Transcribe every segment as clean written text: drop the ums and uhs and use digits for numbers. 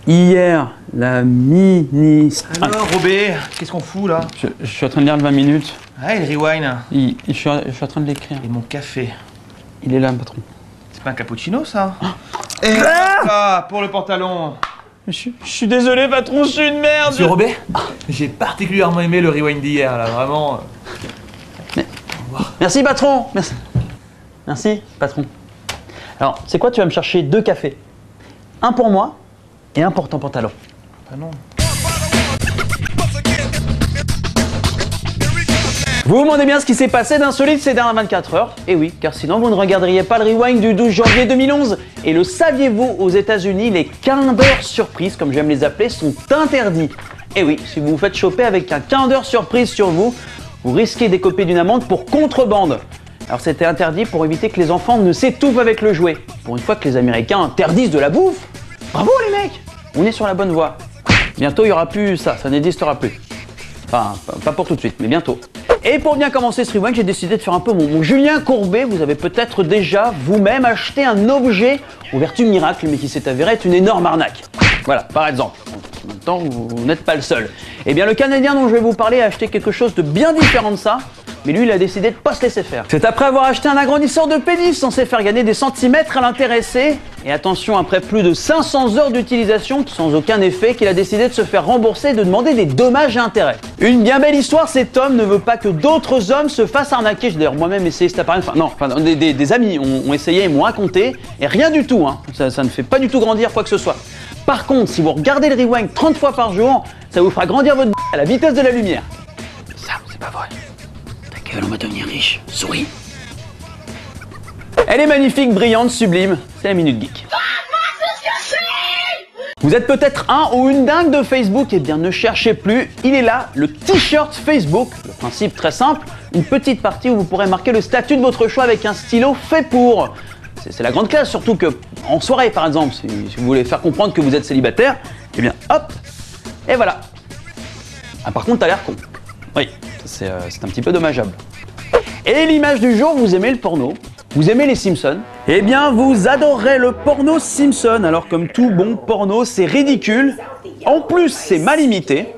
hier, la mini... Alors, Robé, qu'est-ce qu'on fout là? Je suis en train de lire le 20 minutes. Ah, le rewind. Je suis en train de l'écrire. Et mon café? Il est là, patron. C'est pas un cappuccino, ça? Et ça, pour le pantalon. Je suis désolé, patron, je suis une merde. Monsieur Robé, j'ai particulièrement aimé le rewind d'hier, là, vraiment. Merci, patron. Merci. Merci, patron. Alors, c'est quoi? Tu vas me chercher 2 cafés. Un pour moi et un pour ton pantalon. Ah non. Vous vous demandez bien ce qui s'est passé d'insolite ces dernières 24 heures? Eh oui, car sinon vous ne regarderiez pas le rewind du 12 janvier 2011. Et le saviez-vous, aux États-Unis, les quints d'heure surprises, comme j'aime les appeler, sont interdits. Eh oui, si vous vous faites choper avec un quint d'heure surprise sur vous, vous risquez d'écoper d'une amende pour contrebande. Alors c'était interdit pour éviter que les enfants ne s'étouffent avec le jouet. Pour une fois que les Américains interdisent de la bouffe, bravo les mecs, on est sur la bonne voie. Bientôt il n'y aura plus ça n'existera plus. Enfin, pas pour tout de suite, mais bientôt. Et pour bien commencer ce rewind, j'ai décidé de faire un peu mon Julien Courbet. Vous avez peut-être déjà vous-même acheté un objet aux vertus miracles, mais qui s'est avéré être une énorme arnaque. Voilà, par exemple. En même temps, vous n'êtes pas le seul. Eh bien, le Canadien dont je vais vous parler a acheté quelque chose de bien différent de ça, mais lui, il a décidé de pas se laisser faire. C'est après avoir acheté un agrandisseur de pénis censé faire gagner des centimètres à l'intéressé, et attention, après plus de 500 heures d'utilisation sans aucun effet, qu'il a décidé de se faire rembourser et de demander des dommages et intérêts. Une bien belle histoire, cet homme ne veut pas que d'autres hommes se fassent arnaquer. J'ai d'ailleurs moi-même essayé cet appareil, des amis ont essayé et m'ont raconté, et rien du tout, hein. Ça ne fait pas du tout grandir quoi que ce soit. Par contre, si vous regardez le rewind 30 fois par jour, ça vous fera grandir votre à la vitesse de la lumière. Ça, c'est pas vrai. Ta gueule, on va devenir riche. Souris. Elle est magnifique, brillante, sublime. C'est la Minute Geek. Vous êtes peut-être un ou une dingue de Facebook, eh bien ne cherchez plus, il est là, le t-shirt Facebook. Le principe très simple, une petite partie où vous pourrez marquer le statut de votre choix avec un stylo fait pour. C'est la grande classe, surtout que en soirée par exemple, si vous voulez faire comprendre que vous êtes célibataire, eh bien hop, et voilà. Ah, par contre t'as l'air con. Oui, c'est un petit peu dommageable. Et l'image du jour, vous aimez le porno? Vous aimez les Simpsons? Eh bien, vous adorerez le porno Simpson. Alors, comme tout bon porno, c'est ridicule. En plus, c'est mal imité.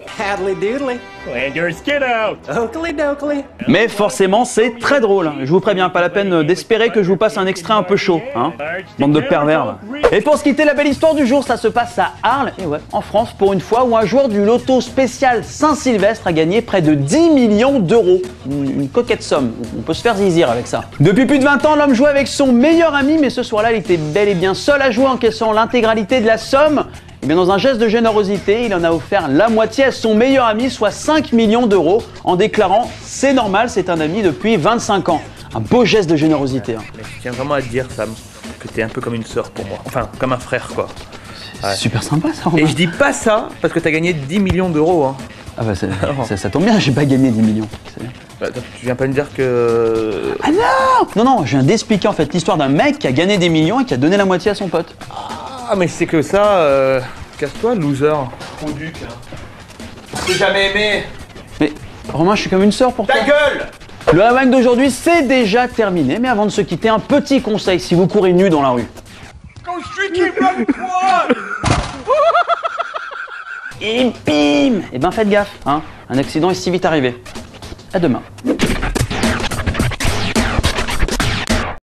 Mais forcément, c'est très drôle. Je vous préviens, pas la peine d'espérer que je vous passe un extrait un peu chaud, hein. Bande de pervers, là. Et pour se quitter, la belle histoire du jour, ça se passe à Arles, et ouais, en France, pour une fois, où un joueur du loto spécial Saint-Sylvestre a gagné près de 10 millions d'euros. Une coquette somme, on peut se faire zizir avec ça. Depuis plus de 20 ans, l'homme jouait avec son meilleur ami, mais ce soir-là, il était bel et bien seul à jouer, encaissant l'intégralité de la somme. Et bien dans un geste de générosité, il en a offert la moitié à son meilleur ami, soit 5 millions d'euros, en déclarant « C'est normal, c'est un ami depuis 25 ans ». Un beau geste de générosité. Hein. Mais je tiens vraiment à te dire, Sam, que t'es un peu comme une sœur pour moi. Enfin, comme un frère, quoi. C'est super sympa, ça. Et je dis pas ça parce que t'as gagné 10 millions d'euros. Hein. Ah bah ça tombe bien, j'ai pas gagné 10 millions. Bah, tu viens pas me dire que... Ah non! Non, je viens d'expliquer en fait l'histoire d'un mec qui a gagné des millions et qui a donné la moitié à son pote. Ah mais c'est que ça, casse-toi loser. Trop duc. Je t'ai jamais aimé. Mais Romain, je suis comme une sœur pour toi. Ta gueule! Le rewind d'aujourd'hui, c'est déjà terminé, mais avant de se quitter, un petit conseil si vous courez nu dans la rue. Go streaky run quad! Et bim! Eh ben faites gaffe, hein. Un accident est si vite arrivé. À demain.